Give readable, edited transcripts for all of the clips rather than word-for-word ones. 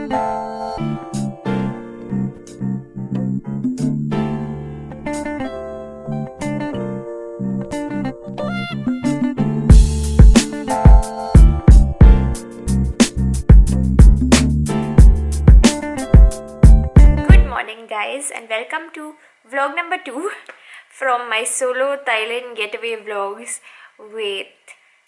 Guys, and welcome to vlog number 2 from my solo Thailand getaway vlogs with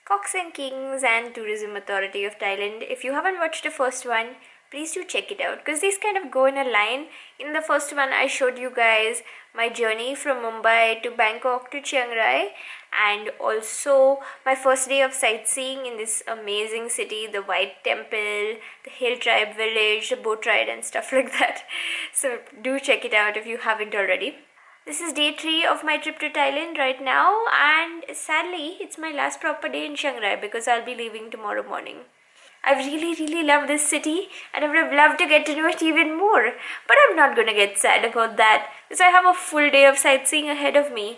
Cox and Kings and Tourism Authority of Thailand. If you haven't watched the first one, please do check it out because these kind of go in a line. In the first one, I showed you guys my journey from Mumbai to Bangkok to Chiang Rai, and also my first day of sightseeing in this amazing city, the White Temple, the Hill Tribe Village, the boat ride and stuff like that. So do check it out if you haven't already. This is day 3 of my trip to Thailand right now, and sadly it's my last proper day in Chiang Rai because I'll be leaving tomorrow morning. I really love this city and I would have loved to get to know it even more, but I'm not gonna get sad about that because I have a full day of sightseeing ahead of me.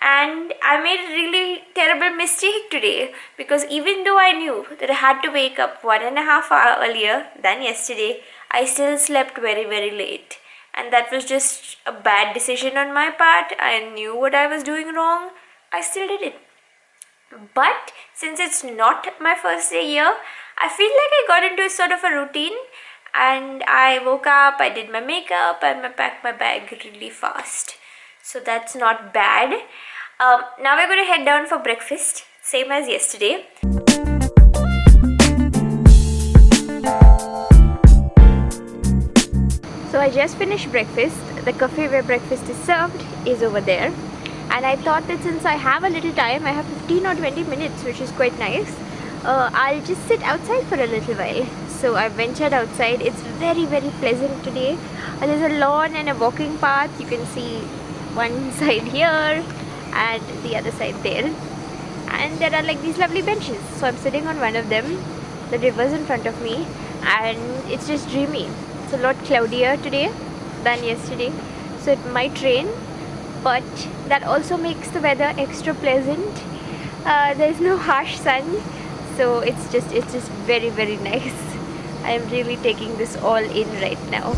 And I made a really terrible mistake today because even though I knew that I had to wake up 1.5 hours earlier than yesterday, I still slept very late. And that was just a bad decision on my part. I knew what I was doing wrong. I still did it. But since it's not my first day here, I feel like I got into a sort of a routine, and I woke up, I did my makeup, and I packed my bag really fast. So that's not bad. Now we're going to head down for breakfast, same as yesterday. So I just finished breakfast. The cafe where breakfast is served is over there. And I thought that since I have a little time, I have 15 or 20 minutes, which is quite nice, I'll just sit outside for a little while. So I ventured outside. It's very pleasant today. There's a lawn and a walking path. You can see one side here and the other side there. And there are like these lovely benches. So I'm sitting on one of them. The river's in front of me and it's just dreamy. It's a lot cloudier today than yesterday. So it might rain, but that also makes the weather extra pleasant. There's no harsh sun, so it's just very nice. I am really taking this all in right now.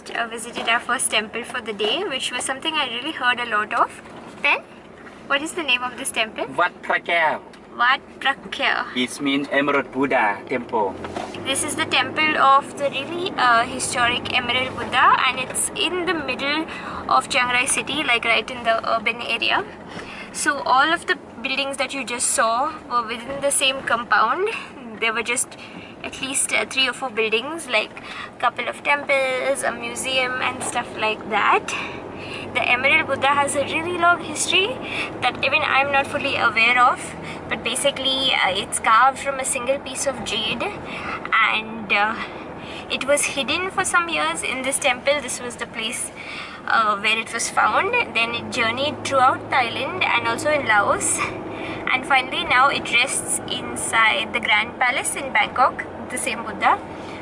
just visited our first temple for the day, which was something I really heard a lot of. Then, what is the name of this temple? Wat Phra Kaew. Wat Phra Kaew. It means Emerald Buddha Temple. This is the temple of the really historic Emerald Buddha, and it's in the middle of Chiang Rai city, like right in the urban area. So all of the buildings that you just saw were within the same compound. There were just at least 3 or 4 buildings, like a couple of temples, a museum and stuff like that. The Emerald Buddha has a really long history that even I'm not fully aware of, but basically it's carved from a single piece of jade, and it was hidden for some years in this temple. This was the place where it was found. Then it journeyed throughout Thailand and also in Laos, and finally now it rests inside the Grand Palace in Bangkok, the same Buddha.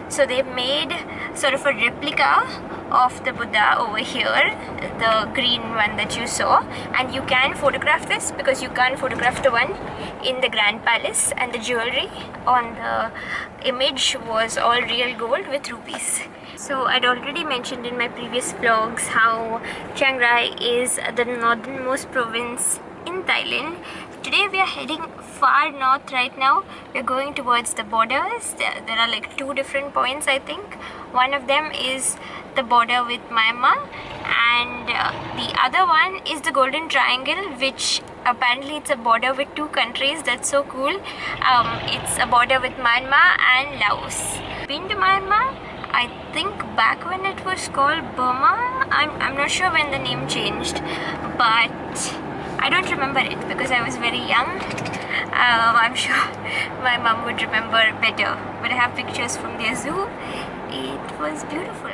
So they made sort of a replica of the Buddha over here, the green one that you saw, and you can photograph this because you can't photograph the one in the Grand Palace, and the jewelry on the image was all real gold with rupees. So I'd already mentioned in my previous vlogs how Chiang Rai is the northernmost province in Thailand. Today we are heading far north right now. We're going towards the borders. There are like 2 different points, I think. One of them is the border with Myanmar, and the other one is the Golden Triangle, which apparently it's a border with 2 countries. That's so cool. It's a border with Myanmar and Laos. Been to Myanmar? I think back when it was called Burma. I'm not sure when the name changed, but I don't remember it because I was very young. I'm sure my mom would remember better, but I have pictures from their zoo. It was beautiful.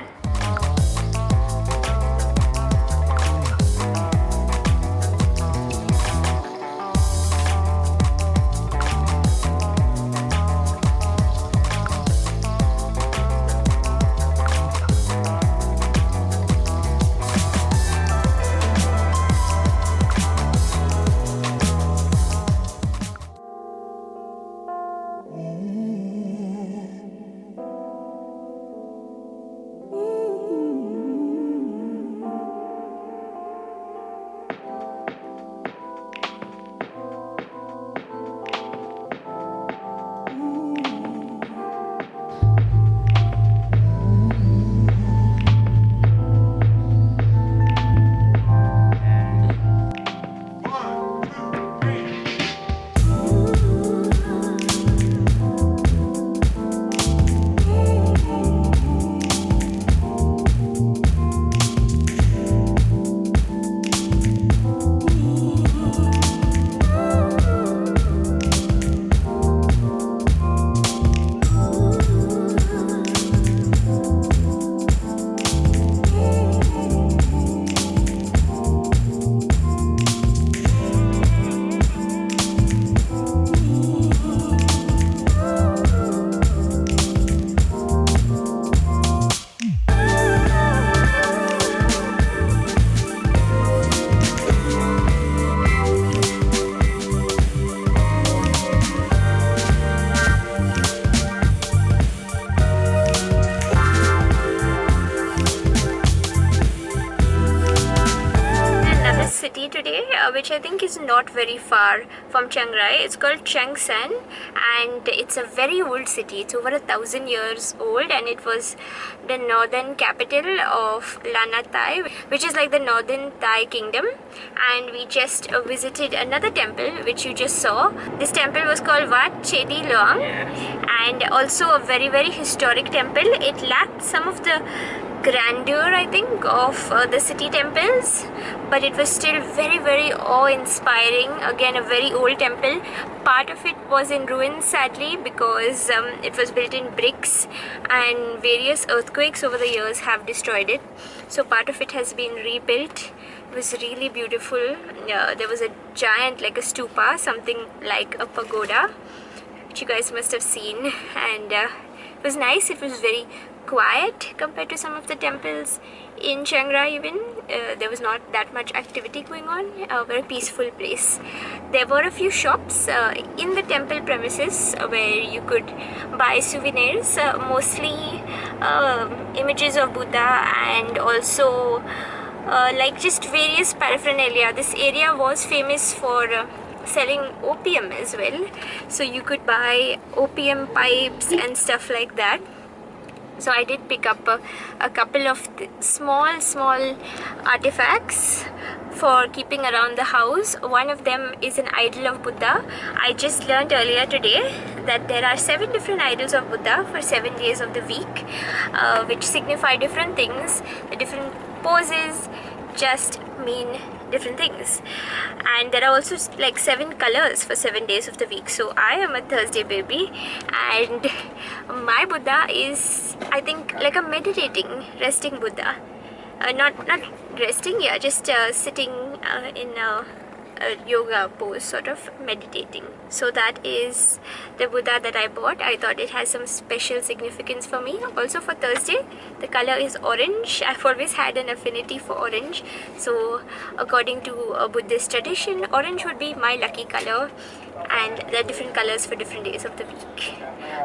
Which I think is not very far from Chiang Rai. It's called Chiang San, and it's a very old city. It's over 1,000 years old, and it was the northern capital of Lana Thai, which is like the northern Thai kingdom. And we just visited another temple which you just saw. This temple was called Wat Chedi Luang, and also a very, very historic temple. It lacked some of the grandeur, I think, of the city temples, but it was still very, very awe-inspiring. Again, a very old temple. Part of it was in ruins, sadly, because it was built in bricks, and various earthquakes over the years have destroyed it. So part of it has been rebuilt. It was really beautiful. There was a giant, like a stupa, something like a pagoda, which you guys must have seen, and it was nice. It was very quiet compared to some of the temples in Chiang Rai. Even there was not that much activity going on. A very peaceful place. There were a few shops in the temple premises where you could buy souvenirs, mostly images of Buddha, and also like just various paraphernalia. This area was famous for selling opium as well, so you could buy opium pipes and stuff like that. So I did pick up a couple of small artifacts for keeping around the house. One of them is an idol of Buddha. I just learned earlier today that there are 7 different idols of Buddha for 7 days of the week, which signify different things. The different poses just mean different things, and there are also like 7 colors for 7 days of the week. So I am a Thursday baby, and my Buddha is, I think, like a meditating, resting Buddha. Not resting, yeah, just sitting in a yoga pose, sort of meditating. So that is the Buddha that I bought. I thought it has some special significance for me. Also for Thursday, the color is orange. I've always had an affinity for orange, so according to a Buddhist tradition, orange would be my lucky color, and there are different colors for different days of the week.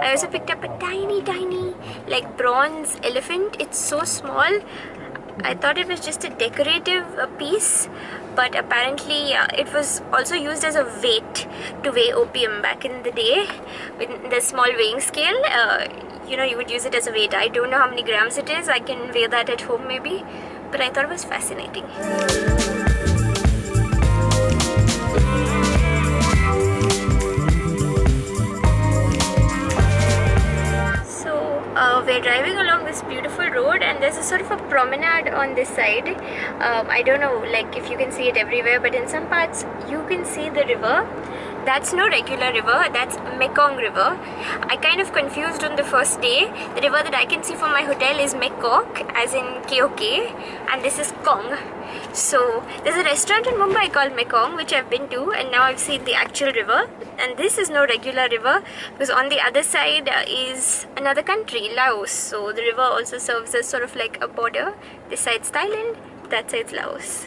I also picked up a tiny like bronze elephant. It's so small. I thought it was just a decorative piece, but apparently it was also used as a weight to weigh opium back in the day with the small weighing scale. You would use it as a weight. I don't know how many grams it is. I can weigh that at home maybe, but I thought it was fascinating. We're driving along this beautiful road, and there's a sort of a promenade on this side. I don't know like if you can see it everywhere, but in some parts you can see the river. That's no regular river, that's Mekong River. I kind of confused on the first day. The river that I can see from my hotel is Mekok, as in KOK, and this is Kong. So there's a restaurant in Mumbai called Mekong, which I've been to, and now I've seen the actual river. And this is no regular river, because on the other side is another country, Laos. So the river also serves as sort of like a border. This side's Thailand, that side's Laos.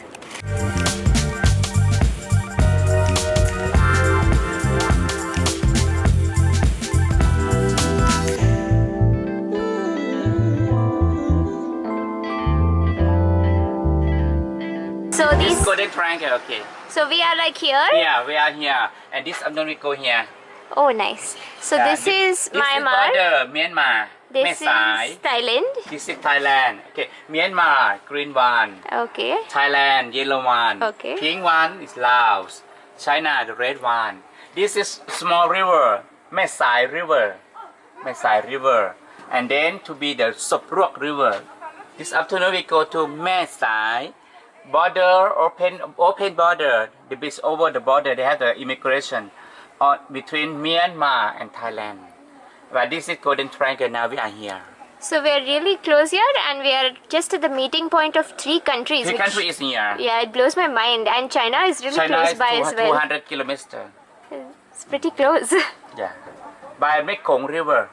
So these Golden Triangle, okay. So we are like here? Yeah, we are here. And this afternoon we go here. Oh, nice. So this is Myanmar. This is border, Myanmar. Mae This Sai. is Thailand. This is Thailand. Okay. Myanmar, green one. Okay. Thailand, yellow one. Okay. Pink one is Laos. China, the red one. This is small river, Mae Sai River. Mae Sai River. And then to be the Soprok River. This afternoon we go to Mae Sai. Border, open border. The bridge over the border, they have the immigration between Myanmar and Thailand. But this is Golden Triangle. Now we are here. So we are really close here, and we are just at the meeting point of 3 countries. The country is here. Yeah, it blows my mind. And China is really China close is by as well. 200 kilometers. It's pretty close. Yeah. By Mekong River.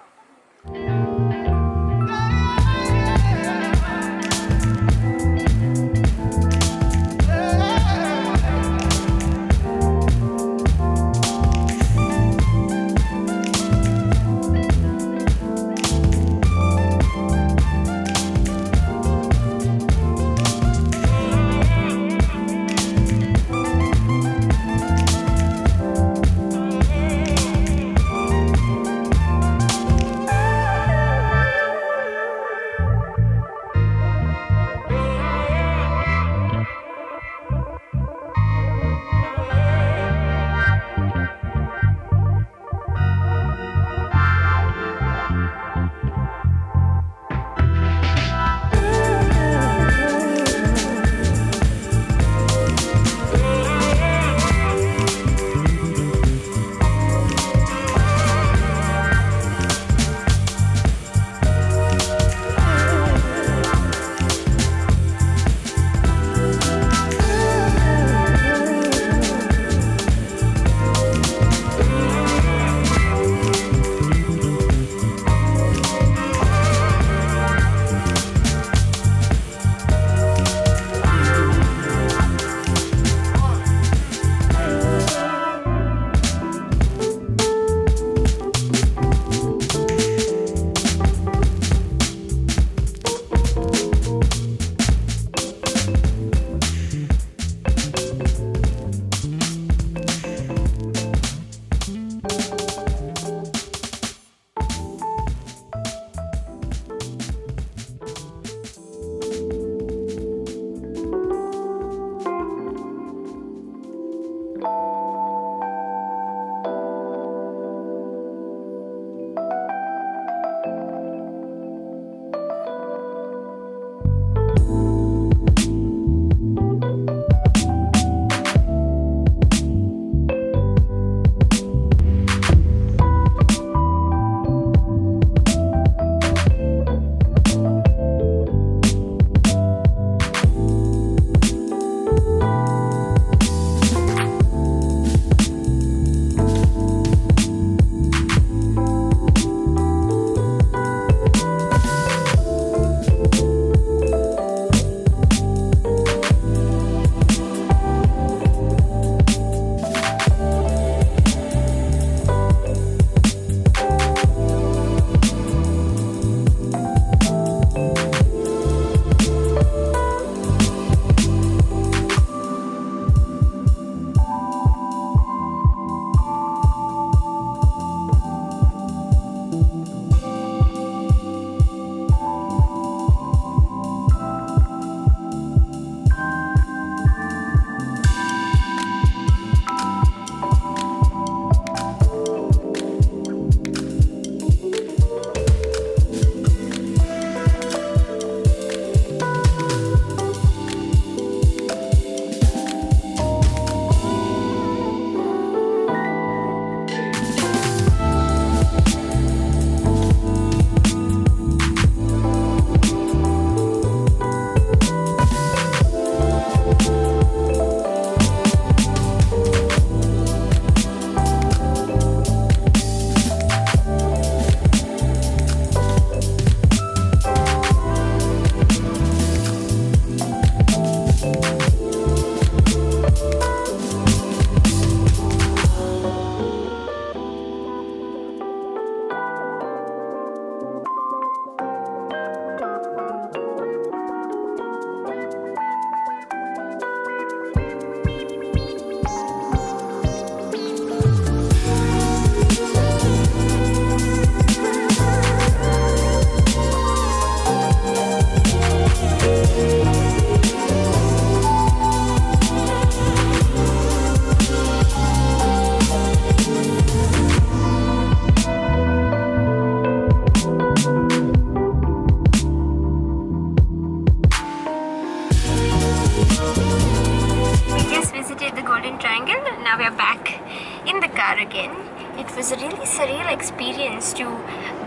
now we're back in the car again. It was a really surreal experience to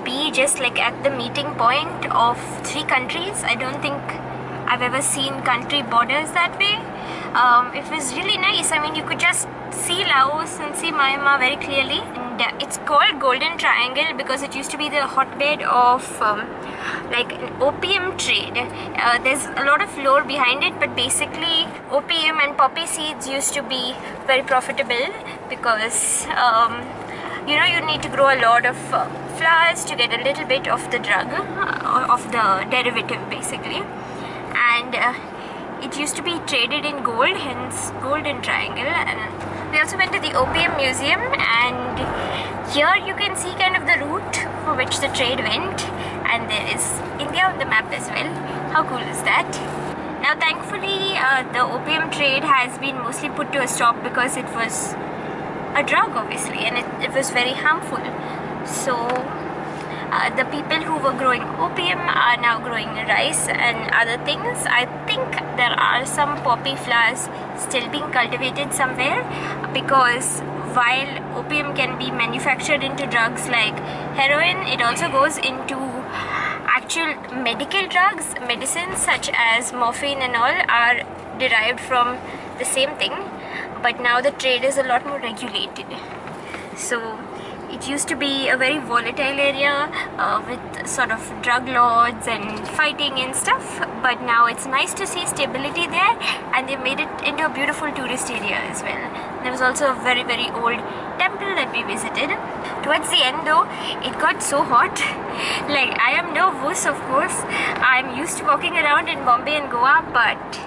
be just like at the meeting point of three countries. I don't think I've ever seen country borders that way. It was really nice. I mean, you could just see Laos and see Myanmar very clearly. And it's called Golden Triangle because it used to be the hotbed of like an opium trade. There's a lot of lore behind it, but basically opium and poppy seeds used to be very profitable because you know, you need to grow a lot of flowers to get a little bit of the drug, of the derivative basically. And it used to be traded in gold, hence Golden Triangle. And we also went to the Opium Museum, and here you can see kind of the route for which the trade went, and there is India on the map as well. How cool is that? Now thankfully the opium trade has been mostly put to a stop because it was a drug obviously, and it was very harmful. So the people who were growing opium are now growing rice and other things. I think there are some poppy flowers still being cultivated somewhere, because while opium can be manufactured into drugs like heroin, it also goes into actual medical drugs. Medicines such as morphine and all are derived from the same thing, but now the trade is a lot more regulated. So it used to be a very volatile area with sort of drug lords and fighting and stuff, but now it's nice to see stability there, and they made it into a beautiful tourist area as well. There was also a very old temple that we visited. Towards the end though, it got so hot. Like, I am no wuss, of course. I'm used to walking around in Bombay and Goa, but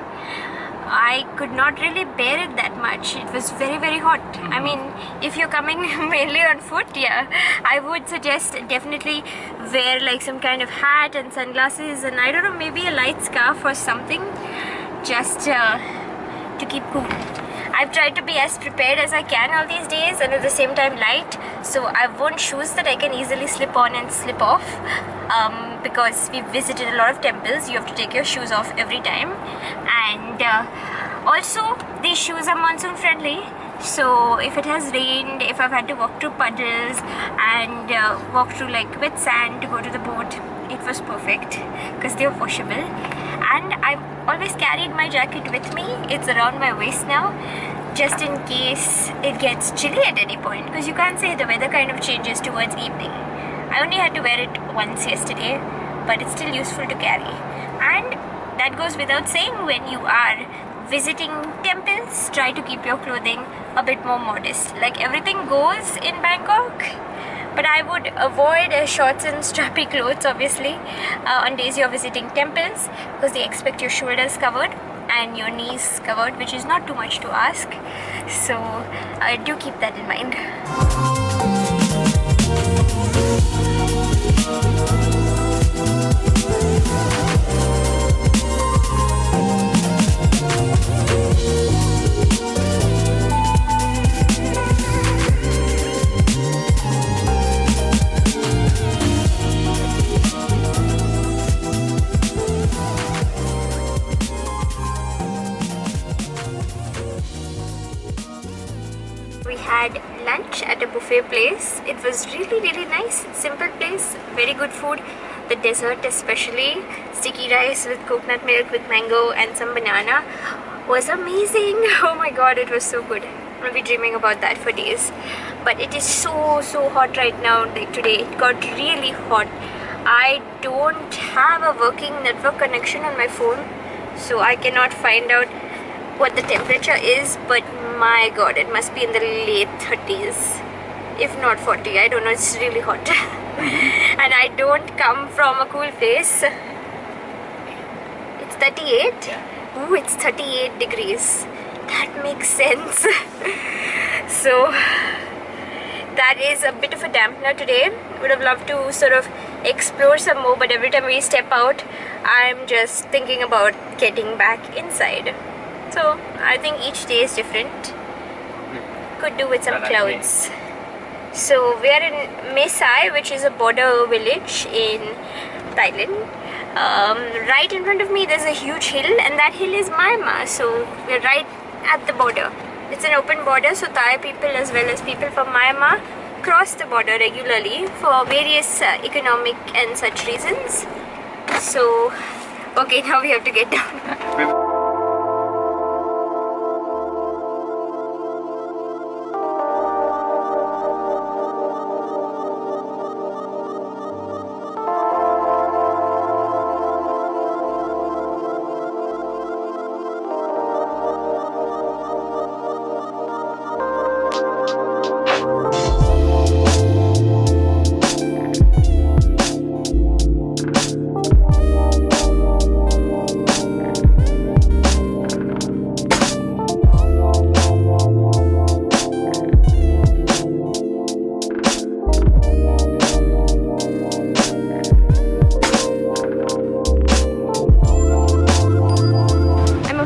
I could not really bear it that much. It was very hot. I mean, if you're coming mainly on foot, yeah, I would suggest definitely wear like some kind of hat and sunglasses, and I don't know, maybe a light scarf or something, just to keep cool. I've tried to be as prepared as I can all these days, and at the same time light. So I've worn shoes that I can easily slip on and slip off, because we've visited a lot of temples. You have to take your shoes off every time, and also these shoes are monsoon friendly. So if it has rained, if I've had to walk through puddles and walk through like wet sand to go to the boat, it was perfect because they're washable. And I've always carried my jacket with me. It's around my waist now, just in case it gets chilly at any point, because you can't say the weather kind of changes towards evening. I only had to wear it once yesterday, but it's still useful to carry. And that goes without saying, when you are visiting temples, try to keep your clothing a bit more modest. Like, everything goes in Bangkok, but I would avoid shorts and strappy clothes obviously on days you're visiting temples, because they expect your shoulders covered and your knees covered, which is not too much to ask. So do keep that in mind. Lunch at a buffet place. It was really nice, simple place, very good food. The dessert, especially sticky rice with coconut milk with mango and some banana, was amazing. Oh my god, it was so good. I'll be dreaming about that for days. But it is so hot right now. Like today it got really hot. I don't have a working network connection on my phone, so I cannot find out what the temperature is, but my god, it must be in the late 30s, if not 40. I don't know, it's really hot. And I don't come from a cool place. It's 38. Ooh, it's 38 degrees. That makes sense. So that is a bit of a dampener today. Would have loved to sort of explore some more, but every time we step out, I'm just thinking about getting back inside. So I think each day is different. Could do with some clouds. So we are in Mae Sai, which is a border village in Thailand. Right in front of me there's a huge hill, and that hill is Myanmar. So we're right at the border. It's an open border, so Thai people as well as people from Myanmar cross the border regularly for various economic and such reasons. So, okay, now we have to get down.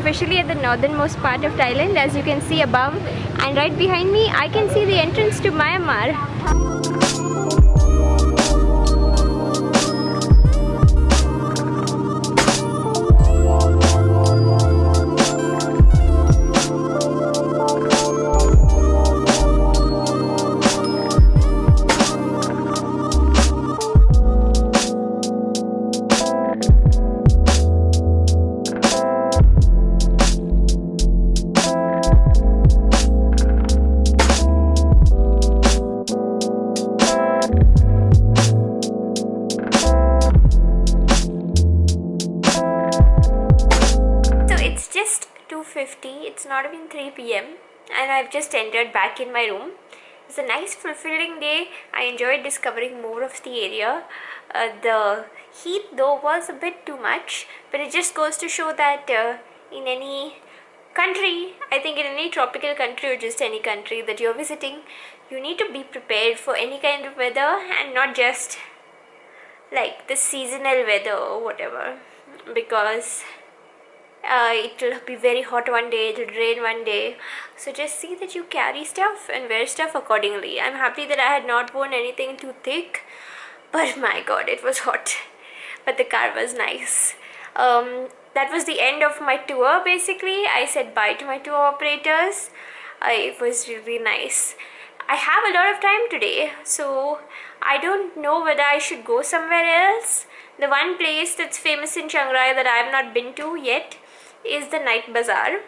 Officially at the northernmost part of Thailand, as you can see above, and right behind me I can see the entrance to Myanmar. It's not even 3 p.m. and I've just entered back in my room. It's a nice fulfilling day. I enjoyed discovering more of the area. The heat though was a bit too much, but it just goes to show that in any country, I think in any tropical country or just any country that you're visiting, you need to be prepared for any kind of weather and not just like the seasonal weather or whatever, because it'll be very hot one day, it'll rain one day, so just see that you carry stuff and wear stuff accordingly. I'm happy that I had not worn anything too thick, but my god, it was hot, but the car was nice. That was the end of my tour. Basically, I said bye to my tour operators. It was really nice. I have a lot of time today, so I don't know whether I should go somewhere else. The one place that's famous in Chiang Rai that I have not been to yet is the night bazaar,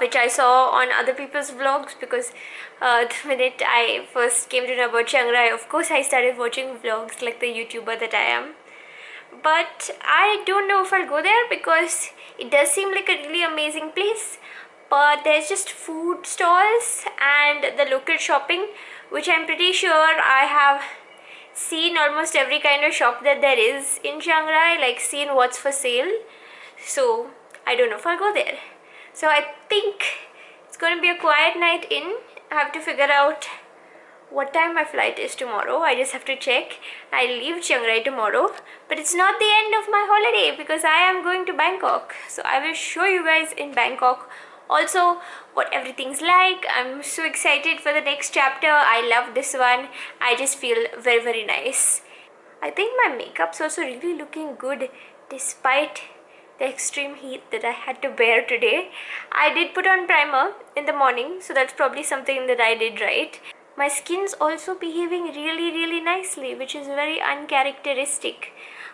which I saw on other people's vlogs, because the minute I first came to know about Chiang Rai, of course I started watching vlogs like the YouTuber that I am. But I don't know if I'll go there because it does seem like a really amazing place, but there's just food stalls and the local shopping, which I'm pretty sure I have seen almost every kind of shop that there is in Chiang Rai, like seen what's for sale. So I don't know if I'll go there. So I think it's going to be a quiet night in. I have to figure out what time my flight is tomorrow. I just have to check. I leave Chiang Rai tomorrow, but it's not the end of my holiday because I am going to Bangkok. So I will show you guys in Bangkok also what everything's like. I'm so excited for the next chapter. I love this one. I just feel very, very nice. I think my makeup's also really looking good despite the extreme heat that I had to bear today. I did put on primer in the morning, so that's probably something that I did right. My skin's also behaving really, really nicely, which is very uncharacteristic.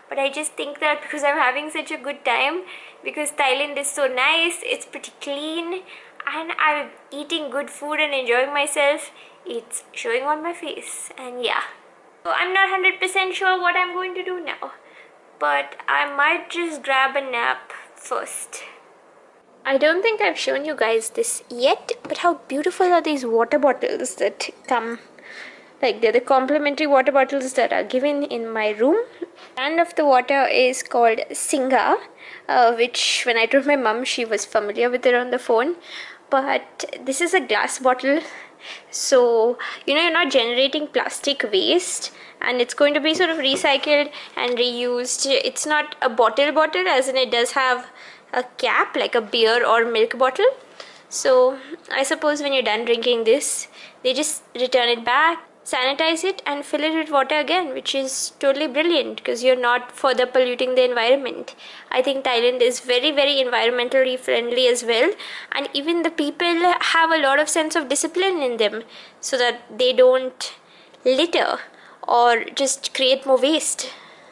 But I just think that because I'm having such a good time, because Thailand is so nice, it's pretty clean, and I'm eating good food and enjoying myself, it's showing on my face. And yeah, so I'm not 100% sure what I'm going to do now, but I might just grab a nap first. I don't think I've shown you guys this yet, but how beautiful are these water bottles that come, like they're the complimentary water bottles that are given in my room. The brand of the water is called Singha, which when I told my mum, she was familiar with it on the phone. But this is a glass bottle, so you're not generating plastic waste, and it's going to be sort of recycled and reused. It's not a bottle as in it does have a cap like a beer or milk bottle. So I suppose when you're done drinking this, they just return it back, sanitize it and fill it with water again, which is totally brilliant because you're not further polluting the environment. I think Thailand is very, very environmentally friendly as well, and even the people have a lot of sense of discipline in them so that they don't litter or just create more waste.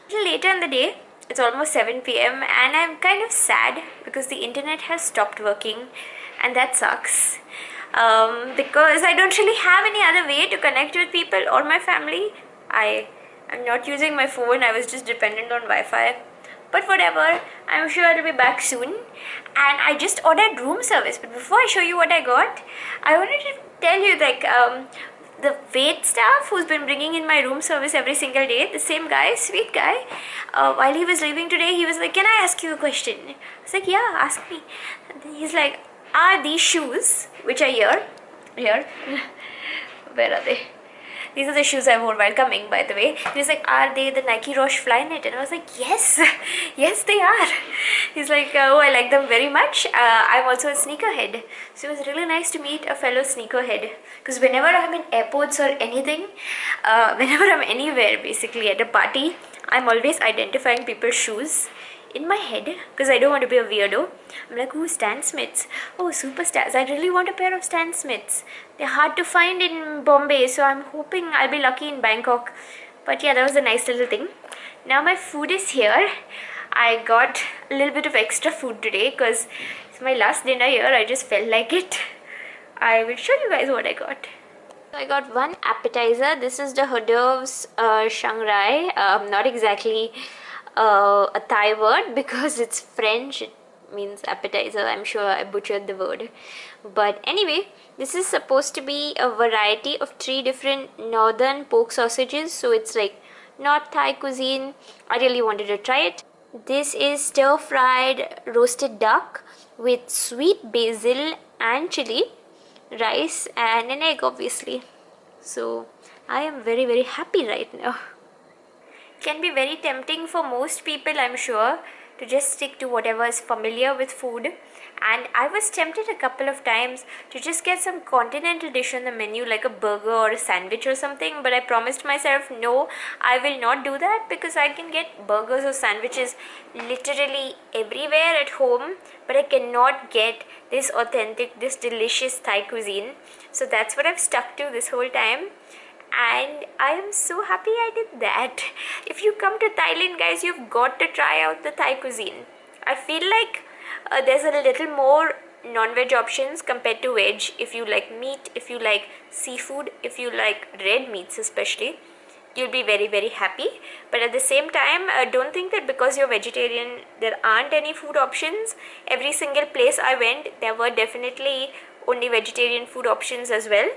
A little later in the day, it's almost 7 p.m. and I'm kind of sad because the internet has stopped working, and that sucks. Because I don't really have any other way to connect with people or my family. I am not using my phone, I was just dependent on Wi-Fi. But whatever, I'm sure it'll be back soon. And I just ordered room service. But before I show you what I got, I wanted to tell you the wait staff who's been bringing in my room service every single day, the same guy, sweet guy, while he was leaving today, he was like, "Can I ask you a question?" I was like, "Yeah, ask me." And he's like, "Are these shoes, which are here, where are they? These are the shoes I wore while coming, by the way." He was like, "Are they the Nike Roche Flyknit?" And I was like, "Yes, yes they are." He's like, "Oh, I like them very much. I'm also a sneakerhead." So it was really nice to meet a fellow sneakerhead. Because whenever I'm in airports or anything, whenever I'm anywhere basically at a party, I'm always identifying people's shoes in my head because I don't want to be a weirdo. I'm like, "Ooh, Stan Smiths. Oh, superstars. I really want a pair of Stan Smiths. They're hard to find in Bombay, so I'm hoping I'll be lucky in Bangkok." But yeah, that was a nice little thing. Now my food is here. I got a little bit of extra food today because it's my last dinner here. I just felt like it. I will show you guys what I got. So I got one appetizer. This is the hors d'oeuvres Chiang Rai. Not exactly a Thai word because it's French. It means appetizer. I'm sure I butchered the word. But anyway, this is supposed to be a variety of 3 different northern pork sausages. So it's like North Thai cuisine. I really wanted to try it. This is stir-fried roasted duck with sweet basil and chili, rice and an egg obviously. So I am very, very happy right now. Can be very tempting for most people, I'm sure, to just stick to whatever is familiar with food. And I was tempted a couple of times to just get some continental dish on the menu, like a burger or a sandwich or something. But I promised myself, no, I will not do that because I can get burgers or sandwiches literally everywhere at home. But I cannot get this authentic, this delicious Thai cuisine. So that's what I've stuck to this whole time. And I am so happy I did that. If you come to Thailand, guys, you've got to try out the Thai cuisine. I feel like there's a little more non-veg options compared to veg. If you like meat, if you like seafood, if you like red meats especially, you'll be very, very happy. But at the same time, don't think that because you're vegetarian there aren't any food options. Every single place I went, there were definitely only vegetarian food options as well.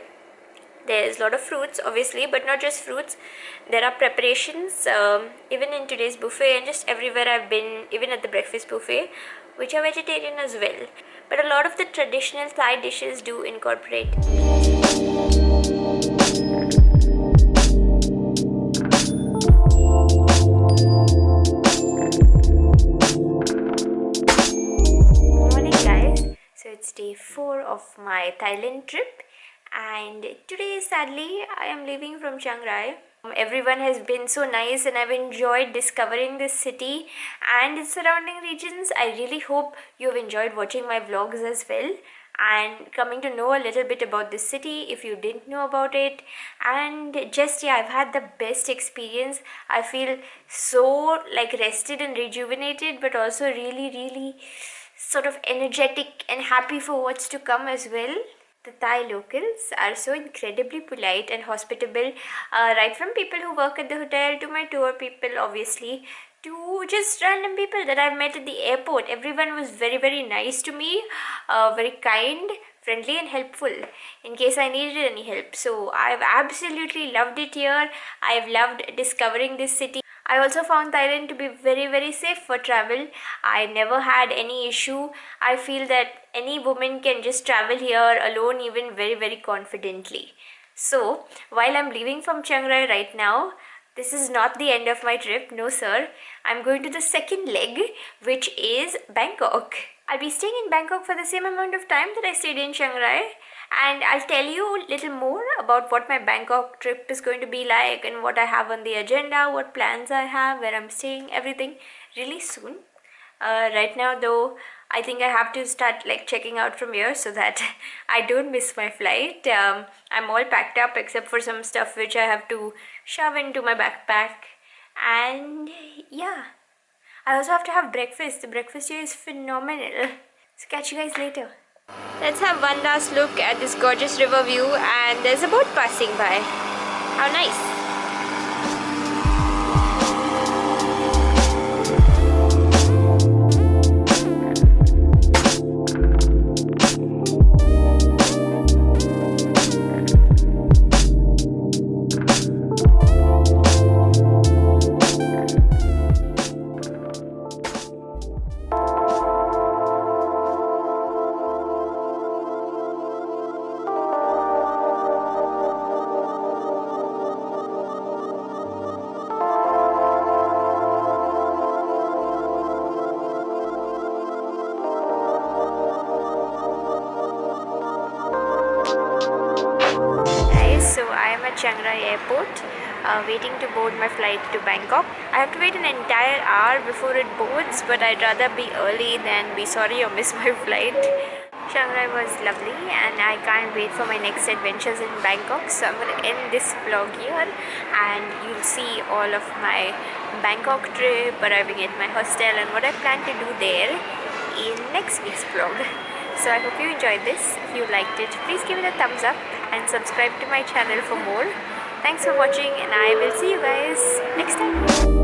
There's a lot of fruits obviously, but not just fruits. There are preparations even in today's buffet and just everywhere I've been, even at the breakfast buffet, which are vegetarian as well. But a lot of the traditional Thai dishes do incorporate. Good morning guys. So it's day 4 of my Thailand trip. And today, sadly, I am leaving from Chiang Rai. Everyone has been so nice and I've enjoyed discovering this city and its surrounding regions. I really hope you have enjoyed watching my vlogs as well and coming to know a little bit about this city if you didn't know about it. And just, yeah, I've had the best experience. I feel so like rested and rejuvenated, but also really, really sort of energetic and happy for what's to come as well. The Thai locals are so incredibly polite and hospitable, right from people who work at the hotel to my tour people obviously, to just random people that I've met at the airport. Everyone was very, very nice to me, very kind, friendly and helpful in case I needed any help. So I've absolutely loved it here. I've loved discovering this city. I also found Thailand to be very, very safe for travel. I never had any issue. I feel that any woman can just travel here alone, even very, very confidently. So, while I'm leaving from Chiang Rai right now, this is not the end of my trip. No, sir. I'm going to the second leg, which is Bangkok. I'll be staying in Bangkok for the same amount of time that I stayed in Chiang Rai. and I'll tell you a little more about what my Bangkok trip is going to be like and what I have on the agenda, what plans I have, where I'm staying, everything really soon. Right now though, I think I have to start like checking out from here so that I don't miss my flight. I'm all packed up except for some stuff which I have to shove into my backpack. And yeah, I also have to have breakfast. The breakfast here is phenomenal. So catch you guys later. Let's have one last look at this gorgeous river view, and there's a boat passing by. How nice. So I am at Chiang Rai airport, waiting to board my flight to Bangkok. I have to wait an entire hour before it boards, but I'd rather be early than be sorry or miss my flight. Chiang Rai was lovely and I can't wait for my next adventures in Bangkok. So I'm going to end this vlog here and you'll see all of my Bangkok trip, arriving at my hostel and what I plan to do there in next week's vlog. So I hope you enjoyed this. If you liked it, please give it a thumbs up and subscribe to my channel for more. Thanks for watching and I will see you guys next time.